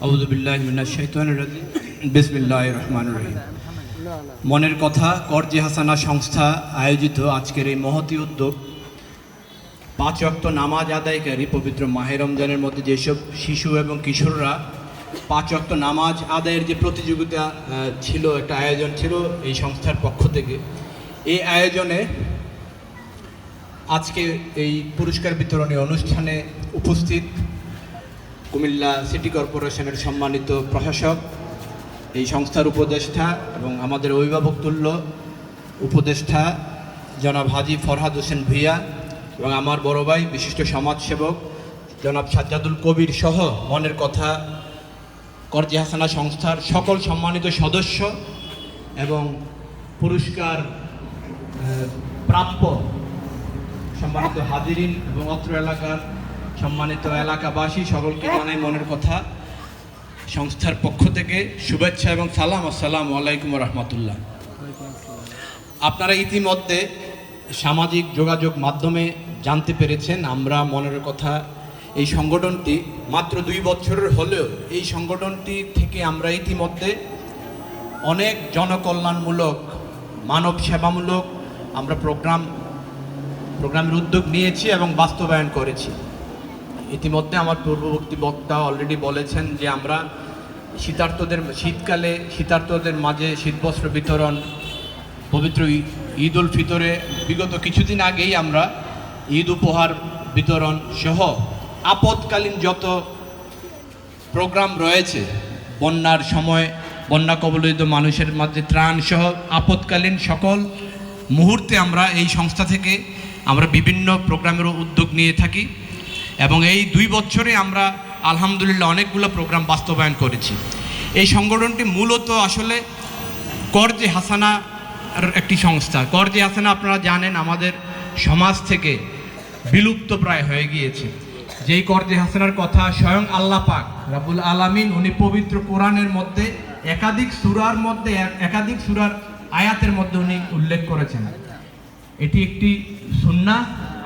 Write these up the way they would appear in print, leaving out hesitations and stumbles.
আউযু বিল্লাহি মিনাশ শাইতানির রাজিম। বিসমিল্লাহির রহমানির রহিম। মনের কথা কর্জে হাসানা সংস্থা আয়োজিত আজকের এই মহতী উদ্যোগ, 5 ওয়াক্ত নামাজ আদায়কারী পবিত্র মাহে রমজানের মধ্যে যেসব শিশু এবং কিশোররা 5 ওয়াক্ত নামাজ আদায়ের যে প্রতিযোগিতা ছিল, একটা আয়োজন ছিল এই সংস্থার পক্ষ থেকে। এই আয়োজনে আজকে এই পুরস্কার বিতরণী অনুষ্ঠানে উপস্থিত কুমিল্লা সিটি কর্পোরেশনের সম্মানিত প্রশাসক, এই সংস্থার উপদেষ্টা এবং আমাদের অভিভাবকতুল্য উপদেষ্টা জনাব হাজী ফরহাদ হোসেন ভূঁইয়া এবং আমার বড় ভাই বিশিষ্ট সমাজসেবক জনাব সাজ্জাদুল কবির সহ মনের কথা কর্জে হাসানা সংস্থার সকল সম্মানিত সদস্য এবং পুরস্কার প্রাপ্য সম্মানিত হাজিরিন এবং অত্র এলাকার সম্মানিত এলাকাবাসী সকলকে জানাই মনের কথা সংস্থার পক্ষ থেকে শুভেচ্ছা এবং সালাম। আসসালামু আলাইকুম রহমতুল্লাহ। আপনারা ইতিমধ্যে সামাজিক যোগাযোগ মাধ্যমে জানতে পেরেছেন আমরা মনের কথা এই সংগঠনটি মাত্র 2 বছরের হলেও এই সংগঠনটি থেকে আমরা ইতিমধ্যে অনেক জনকল্যাণমূলক মানব সেবামূলক আমরা প্রোগ্রামের উদ্যোগ নিয়েছি এবং বাস্তবায়ন করেছি। ইতিমধ্যে আমার পূর্ববর্তী বক্তা অলরেডি বলেছেন যে আমরা শীতকালে শীতার্তদের মাঝে শীতবস্ত্র বিতরণ, পবিত্র ঈদ উল ফিতরে বিগত কিছুদিন আগেই আমরা ঈদ উপহার বিতরণ সহ আপৎকালীন যত প্রোগ্রাম রয়েছে, বন্যার সময় বন্যা কবলিত মানুষের মাঝে ত্রাণ সহ আপৎকালীন সকল মুহূর্তে আমরা এই সংস্থা থেকে আমরা বিভিন্ন প্রোগ্রামের উদ্যোগ নিয়ে থাকি এবং এই 2 বছরে আমরা আলহামদুলিল্লাহ অনেকগুলো প্রোগ্রাম বাস্তবায়ন করেছি। এই সংগঠনটি মূলত আসলে কর্জে হাসানার একটি সংস্থা। কর্জে হাসানা আপনারা জানেন আমাদের সমাজ থেকে বিলুপ্ত প্রায় হয়ে গিয়েছে। যেই কর্জে হাসানার কথা স্বয়ং আল্লাহ পাক রাব্বুল আলামিন উনি পবিত্র কোরআনের মধ্যে একাধিক সূরার আয়াতের মধ্যে উনি উল্লেখ করেছেন। এটি একটি সুন্নাহ।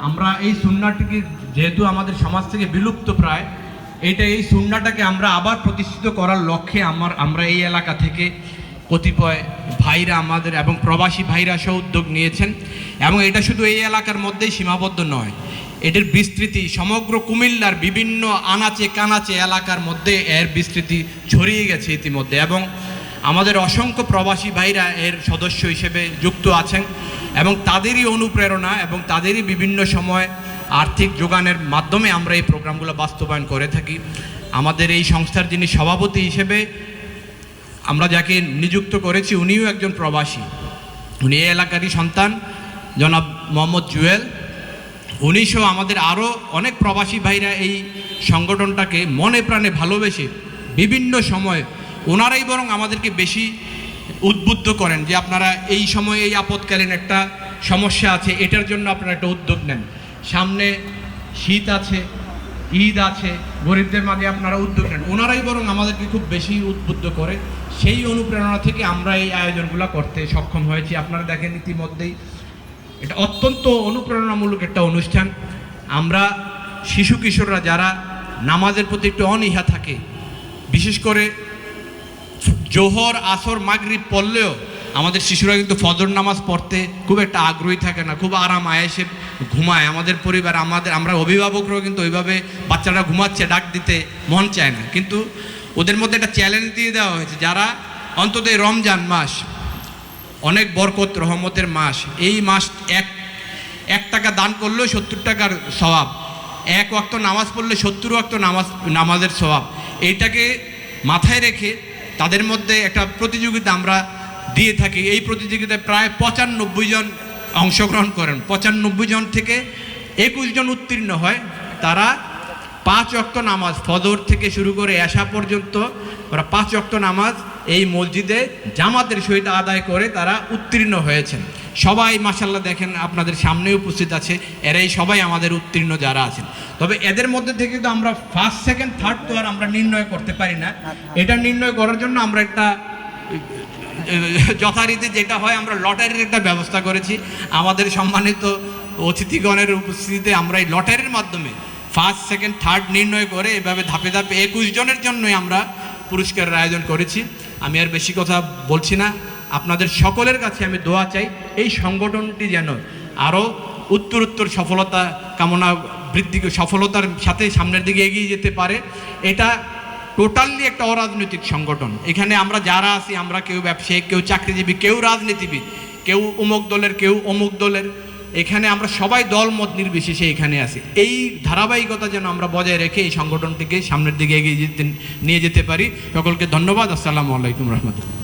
আমরা এই সুন্নাহটিকে যেহেতু আমাদের সমাজ থেকে বিলুপ্ত প্রায়, এই সুন্নাহটাকে আমরা আবার প্রতিষ্ঠিত করার লক্ষ্যে আমরা এই এলাকা থেকে কতিপয় ভাইরা আমাদের এবং প্রবাসী ভাইরা সহ উদ্যোগ নিয়েছেন এবং এটা শুধু এই এলাকার মধ্যেই সীমাবদ্ধ নয়, এটির বিস্তৃতি সমগ্র কুমিল্লার বিভিন্ন আনাচে কানাচে এলাকার মধ্যে এর বিস্তৃতি ছড়িয়ে গেছে ইতিমধ্যে এবং আমাদের অসংখ্য প্রবাসী ভাইরা এর সদস্য হিসেবে যুক্ত আছেন এবং তাদেরই অনুপ্রেরণা এবং তাদেরই বিভিন্ন সময় আর্থিক যোগানের মাধ্যমে আমরা এই প্রোগ্রামগুলো বাস্তবায়ন করে থাকি। আমাদের এই সংস্থার যিনি সভাপতি হিসেবে আমরা যাকে নিযুক্ত করেছি উনিও একজন প্রবাসী, উনি এই এলাকারই সন্তান জনাব মোহাম্মদ জুয়েল। উনি সহ আমাদের আরও অনেক প্রবাসী ভাইরা এই সংগঠনটাকে মনে প্রাণে ভালোবেসে বিভিন্ন সময় ওনারাই বরং আমাদেরকে বেশি উদ্বুদ্ধ করেন যে আপনারা এই সময় এই আপৎকালীন একটা সমস্যা আছে, এটার জন্য আপনারা একটা উদ্যোগ নেন। সামনে শীত আছে, ঈদ আছে, গরিবদের মাঝে আপনারা উদ্যোগ নেন। ওনারাই বরং আমাদেরকে খুব বেশি উদ্বুদ্ধ করে। সেই অনুপ্রেরণা থেকে আমরা এই আয়োজনগুলো করতে সক্ষম হয়েছি। আপনারা দেখেন ইতিমধ্যেই এটা অত্যন্ত অনুপ্রেরণামূলক একটা অনুষ্ঠান। আমরা শিশু কিশোররা যারা নামাজের প্রতি একটু অনীহা থাকে, বিশেষ করে জোহর আসর মাগরিব পড়লেও আমাদের শিশুরা কিন্তু ফজর নামাজ পড়তে খুব একটা আগ্রহী থাকে না, খুব আরাম আয়েসে ঘুমায়। আমাদের পরিবার আমরা অভিভাবকরাও কিন্তু ওইভাবে বাচ্চারা ঘুমাচ্ছে ডাক দিতে মন চায় না, কিন্তু ওদের মধ্যে একটা চ্যালেঞ্জ দিয়ে দেওয়া হয়েছে যারা অন্তত এই রমজান মাস অনেক বরকত রহমতের মাস, এই মাস 1 টাকা দান করলেও 70 টাকার সওয়াব, 1 ওয়াক্ত নামাজ পড়লে 70 ওয়াক্ত নামাজের সওয়াব। এইটাকে মাথায় রেখে তাদের মধ্যে একটা প্রতিযোগিতা আমরা দিয়ে থাকি। এই প্রতিযোগিতায় প্রায় 95 জন অংশগ্রহণ করেন। 95 জন থেকে 21 জন উত্তীর্ণ হয়। তারা 5 ওয়াক্ত নামাজ ফজর থেকে শুরু করে এশা পর্যন্ত ওরা 5 ওয়াক্ত নামাজ এই মসজিদে জামাতের সহিত আদায় করে তারা উত্তীর্ণ হয়েছেন। সবাই মাশাআল্লাহ দেখেন আপনাদের সামনে উপস্থিত আছে, এরাই সবাই আমাদের উত্তীর্ণ যারা আছেন। তবে এদের মধ্যে থেকে তো আমরা ফার্স্ট সেকেন্ড থার্ড তো আর আমরা নির্ণয় করতে পারি না। এটা নির্ণয় করার জন্য আমরা একটা যথারীতি যেটা হয় আমরা লটারির একটা ব্যবস্থা করেছি। আমাদের সম্মানিত অতিথিগণের উপস্থিতিতে আমরা এই লটারির মাধ্যমে ফার্স্ট সেকেন্ড থার্ড নির্ণয় করে এভাবে ধাপে ধাপে 21 জনের জন্যই আমরা পুরস্কারের আয়োজন করেছি। আমি আর বেশি কথা বলছি না, আপনাদের সকলের কাছে আমি দোয়া চাই এই সংগঠনটি যেন আরও উত্তরোত্তর সফলতা কামনা বৃদ্ধি সফলতার সাথে সামনের দিকে এগিয়ে যেতে পারে। এটা টোটালি একটা অরাজনৈতিক সংগঠন। এখানে আমরা যারা আছি, আমরা কেউ ব্যবসায়ী, কেউ চাকরিজীবী, কেউ রাজনীতিবিদ, কেউ অমুক দলের, কেউ অমুক দলের, এখানে আমরা সবাই দল মত নির্বিশেষে এখানে আছি। এই ধারাবাহিকতা যেন আমরা বজায় রেখে এই সংগঠনটিকে সামনের দিকে এগিয়ে নিয়ে যেতে পারি। সকলকে ধন্যবাদ। আসসালামু আলাইকুম রহমতুল্লাহ।